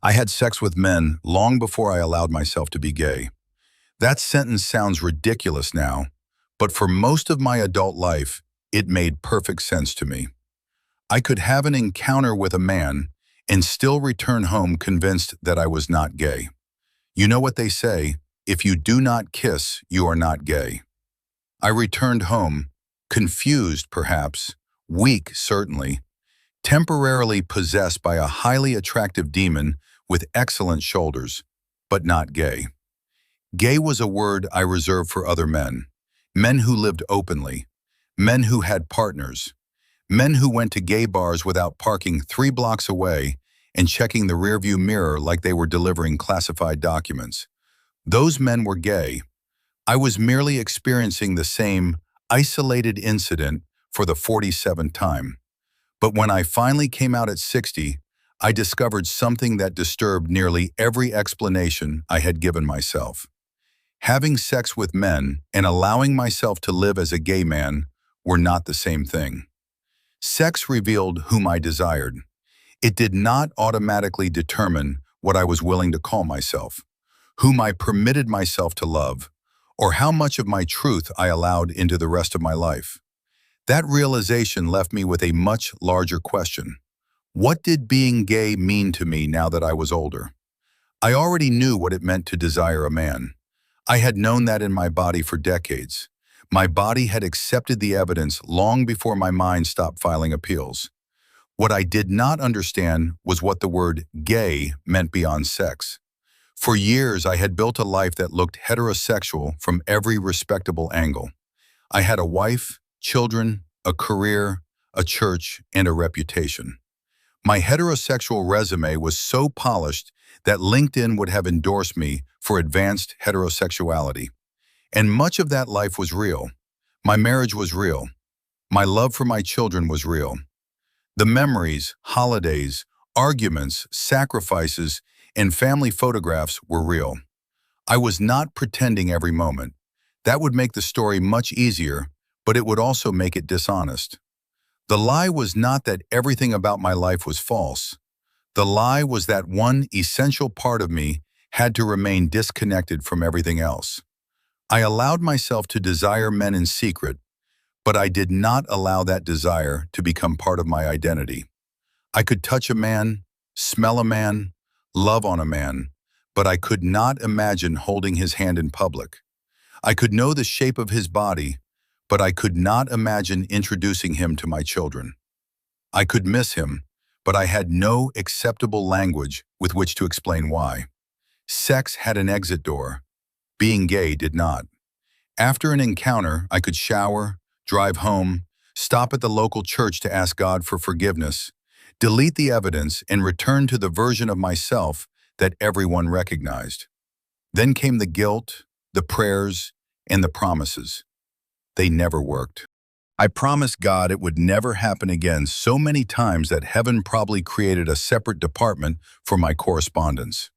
I had sex with men long before I allowed myself to be gay. That sentence sounds ridiculous now, but for most of my adult life, it made perfect sense to me. I could have an encounter with a man and still return home convinced that I was not gay. You know what they say, if you do not kiss, you are not gay. I returned home, confused perhaps, weak certainly, temporarily possessed by a highly attractive demon with excellent shoulders, but not gay. Gay was a word I reserved for other men, men who lived openly, men who had partners, men who went to gay bars without parking 3 blocks away and checking the rearview mirror like they were delivering classified documents. Those men were gay. I was merely experiencing the same isolated incident for the 47th time. But when I finally came out at 60, I discovered something that disturbed nearly every explanation I had given myself. Having sex with men and allowing myself to live as a gay man were not the same thing. Sex revealed whom I desired. It did not automatically determine what I was willing to call myself, whom I permitted myself to love, or how much of my truth I allowed into the rest of my life. That realization left me with a much larger question. What did being gay mean to me now that I was older? I already knew what it meant to desire a man. I had known that in my body for decades. My body had accepted the evidence long before my mind stopped filing appeals. What I did not understand was what the word gay meant beyond sex. For years, I had built a life that looked heterosexual from every respectable angle. I had a wife, children, a career, a church, and a reputation. My heterosexual resume was so polished that LinkedIn would have endorsed me for advanced heterosexuality. And much of that life was real. My marriage was real. My love for my children was real. The memories, holidays, arguments, sacrifices, and family photographs were real. I was not pretending every moment. That would make the story much easier, but it would also make it dishonest. The lie was not that everything about my life was false. The lie was that one essential part of me had to remain disconnected from everything else. I allowed myself to desire men in secret, but I did not allow that desire to become part of my identity. I could touch a man, smell a man, love on a man, but I could not imagine holding his hand in public. I could know the shape of his body, but I could not imagine introducing him to my children. I could miss him, but I had no acceptable language with which to explain why. Sex had an exit door. Being gay did not. After an encounter, I could shower, drive home, stop at the local church to ask God for forgiveness, delete the evidence, and return to the version of myself that everyone recognized. Then came the guilt, the prayers, and the promises. They never worked. I promised God it would never happen again so many times that heaven probably created a separate department for my correspondence.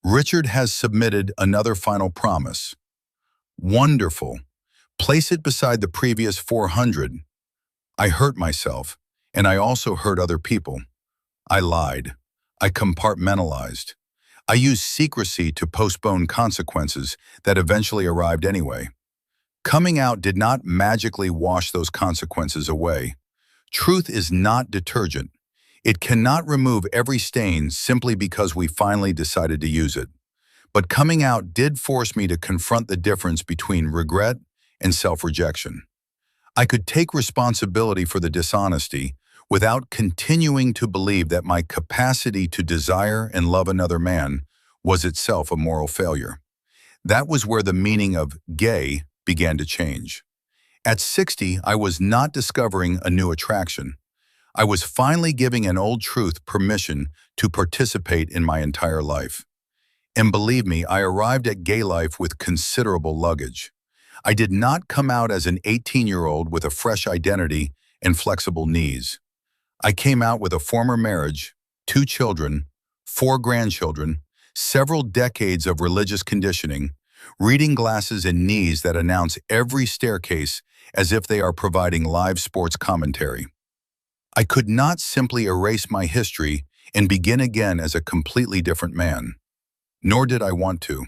Richard has submitted another final promise. Wonderful. Place it beside the previous 400. I hurt myself, and I also hurt other people. I lied. I compartmentalized. I used secrecy to postpone consequences that eventually arrived anyway. Coming out did not magically wash those consequences away. Truth is not detergent. It cannot remove every stain simply because we finally decided to use it. But coming out did force me to confront the difference between regret and self-rejection. I could take responsibility for the dishonesty without continuing to believe that my capacity to desire and love another man was itself a moral failure. That was where the meaning of gay began to change. At 60, I was not discovering a new attraction. I was finally giving an old truth permission to participate in my entire life. And believe me, I arrived at gay life with considerable luggage. I did not come out as an 18-year-old with a fresh identity and flexible knees. I came out with a former marriage, 2 children, 4 grandchildren, several decades of religious conditioning, reading glasses and knees that announce every staircase as if they are providing live sports commentary. I could not simply erase my history and begin again as a completely different man. Nor did I want to.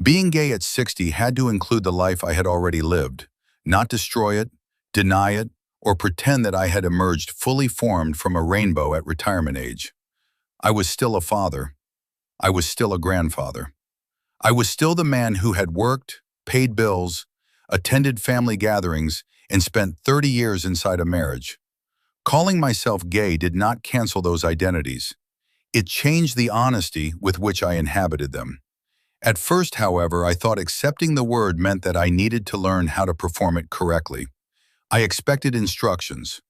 Being gay at 60 had to include the life I had already lived, not destroy it, deny it, or pretend that I had emerged fully formed from a rainbow at retirement age. I was still a father. I was still a grandfather. I was still the man who had worked, paid bills, attended family gatherings, and spent 30 years inside a marriage. Calling myself gay did not cancel those identities. It changed the honesty with which I inhabited them. At first, however, I thought accepting the word meant that I needed to learn how to perform it correctly. I expected instructions.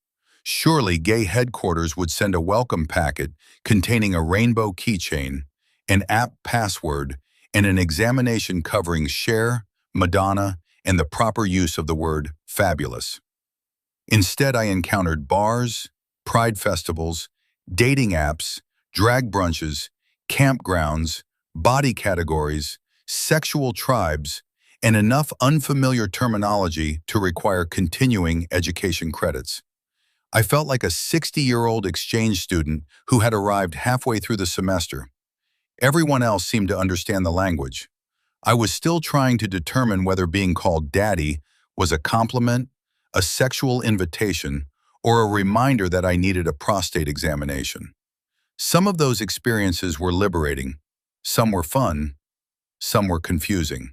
Surely gay headquarters would send a welcome packet containing a rainbow keychain, an app password, and an examination covering Cher, Madonna, and the proper use of the word fabulous. Instead, I encountered bars, pride festivals, dating apps, drag brunches, campgrounds, body categories, sexual tribes, and enough unfamiliar terminology to require continuing education credits. I felt like a 60-year-old exchange student who had arrived halfway through the semester. Everyone else seemed to understand the language. I was still trying to determine whether being called daddy was a compliment, a sexual invitation, or a reminder that I needed a prostate examination. Some of those experiences were liberating. Some were fun. Some were confusing.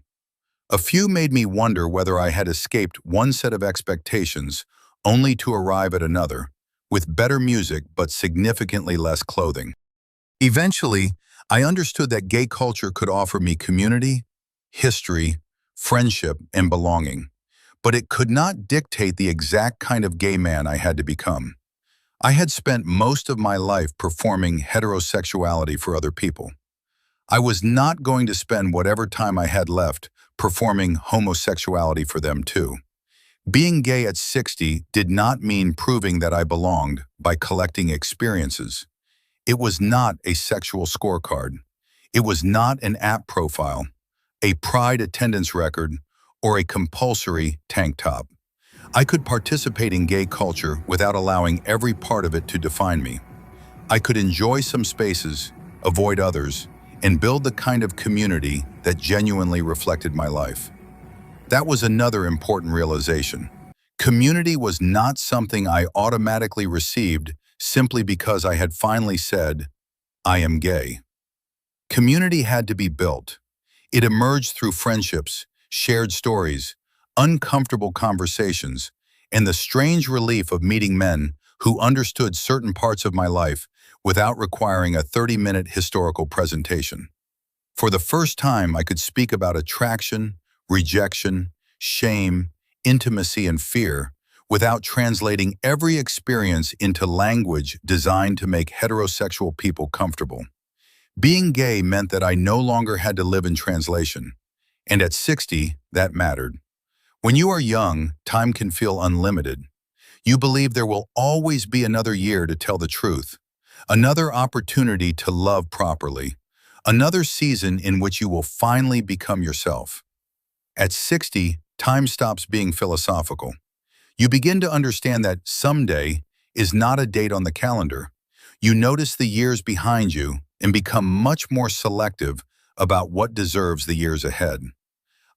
A few made me wonder whether I had escaped one set of expectations only to arrive at another, with better music but significantly less clothing. Eventually, I understood that gay culture could offer me community, history, friendship, and belonging, but it could not dictate the exact kind of gay man I had to become. I had spent most of my life performing heterosexuality for other people. I was not going to spend whatever time I had left performing homosexuality for them too. Being gay at 60 did not mean proving that I belonged by collecting experiences. It was not a sexual scorecard. It was not an app profile, a pride attendance record, or a compulsory tank top. I could participate in gay culture without allowing every part of it to define me. I could enjoy some spaces, avoid others, and build the kind of community that genuinely reflected my life. That was another important realization. Community was not something I automatically received simply because I had finally said, I am gay. Community had to be built. It emerged through friendships, shared stories, uncomfortable conversations, and the strange relief of meeting men who understood certain parts of my life without requiring a 30-minute historical presentation. For the first time, I could speak about attraction, rejection, shame, intimacy, and fear without translating every experience into language designed to make heterosexual people comfortable. Being gay meant that I no longer had to live in translation, and at 60, that mattered. When you are young, time can feel unlimited. You believe there will always be another year to tell the truth, another opportunity to love properly, another season in which you will finally become yourself. At 60, time stops being philosophical. You begin to understand that someday is not a date on the calendar. You notice the years behind you and become much more selective about what deserves the years ahead.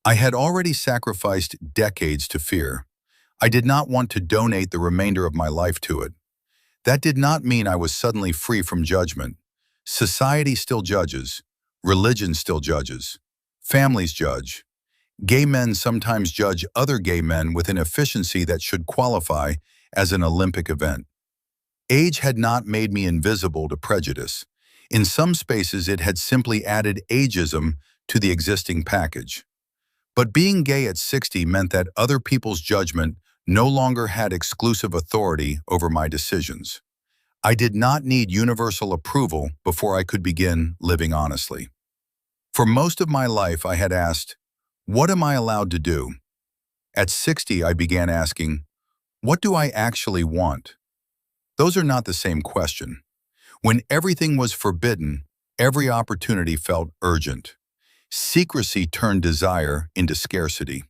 I had already sacrificed decades to fear. I did not want to donate the remainder of my life to it. That did not mean I was suddenly free from judgment. Society still judges. Religion still judges. Families judge. Gay men sometimes judge other gay men with an efficiency that should qualify as an Olympic event. Age had not made me invisible to prejudice. In some spaces, it had simply added ageism to the existing package. But being gay at 60 meant that other people's judgment no longer had exclusive authority over my decisions. I did not need universal approval before I could begin living honestly. For most of my life, I had asked, what am I allowed to do? At 60, I began asking, what do I actually want? Those are not the same question. When everything was forbidden, every opportunity felt urgent. Secrecy turned desire into scarcity.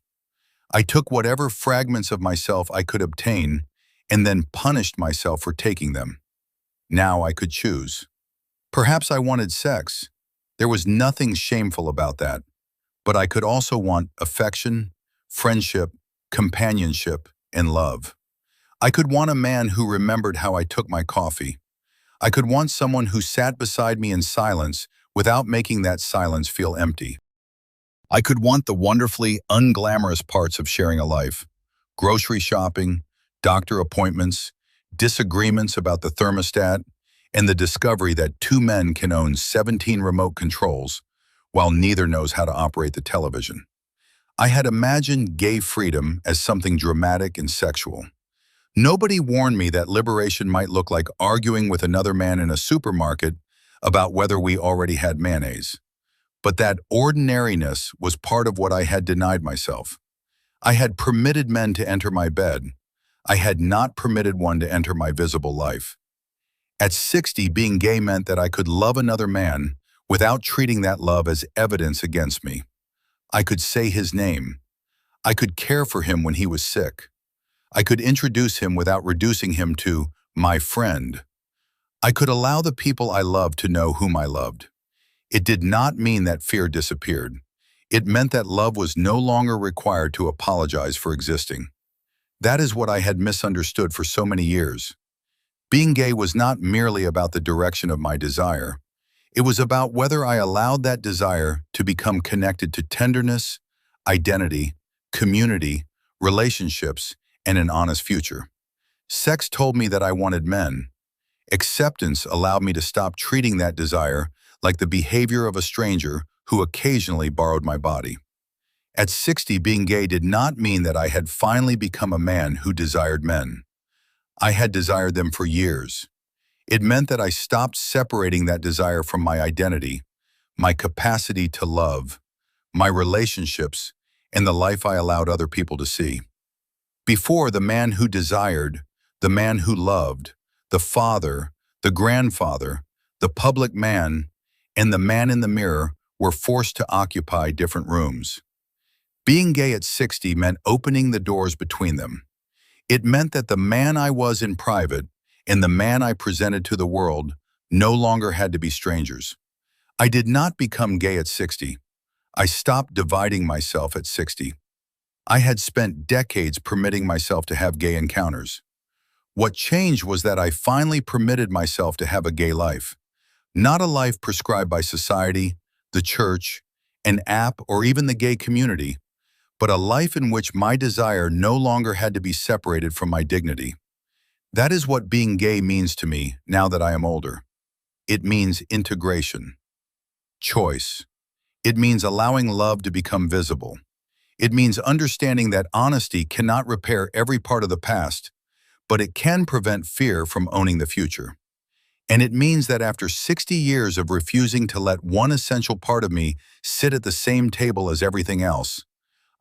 I took whatever fragments of myself I could obtain and then punished myself for taking them. Now I could choose. Perhaps I wanted sex. There was nothing shameful about that. But I could also want affection, friendship, companionship, and love. I could want a man who remembered how I took my coffee. I could want someone who sat beside me in silence without making that silence feel empty. I could want the wonderfully unglamorous parts of sharing a life: grocery shopping, doctor appointments, disagreements about the thermostat, and the discovery that two men can own 17 remote controls while neither knows how to operate the television. I had imagined gay freedom as something dramatic and sexual. Nobody warned me that liberation might look like arguing with another man in a supermarket about whether we already had mayonnaise. But that ordinariness was part of what I had denied myself. I had permitted men to enter my bed. I had not permitted one to enter my visible life. At 60, being gay meant that I could love another man without treating that love as evidence against me. I could say his name. I could care for him when he was sick. I could introduce him without reducing him to my friend. I could allow the people I loved to know whom I loved. It did not mean that fear disappeared. It meant that love was no longer required to apologize for existing. That is what I had misunderstood for so many years. Being gay was not merely about the direction of my desire. It was about whether I allowed that desire to become connected to tenderness, identity, community, relationships, and an honest future. Sex told me that I wanted men. Acceptance allowed me to stop treating that desire like the behavior of a stranger who occasionally borrowed my body. At 60, being gay did not mean that I had finally become a man who desired men. I had desired them for years. It meant that I stopped separating that desire from my identity, my capacity to love, my relationships, and the life I allowed other people to see. Before, the man who desired, the man who loved, the father, the grandfather, the public man, and the man in the mirror were forced to occupy different rooms. Being gay at 60 meant opening the doors between them. It meant that the man I was in private and the man I presented to the world no longer had to be strangers. I did not become gay at 60. I stopped dividing myself at 60. I had spent decades permitting myself to have gay encounters. What changed was that I finally permitted myself to have a gay life. Not a life prescribed by society, the church, an app, or even the gay community, but a life in which my desire no longer had to be separated from my dignity. That is what being gay means to me now that I am older. It means integration, choice. It means allowing love to become visible. It means understanding that honesty cannot repair every part of the past, but it can prevent fear from owning the future. And it means that after 60 years of refusing to let one essential part of me sit at the same table as everything else,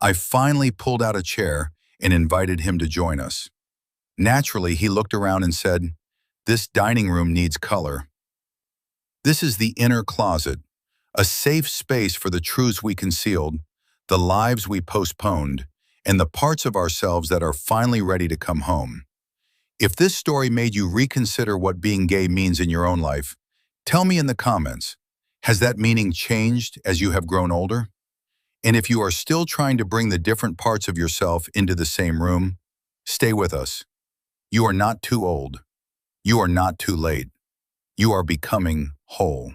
I finally pulled out a chair and invited him to join us. Naturally, he looked around and said, "This dining room needs color." This is the inner closet, a safe space for the truths we concealed, the lives we postponed, and the parts of ourselves that are finally ready to come home. If this story made you reconsider what being gay means in your own life, tell me in the comments. Has that meaning changed as you have grown older? And if you are still trying to bring the different parts of yourself into the same room, stay with us. You are not too old. You are not too late. You are becoming whole.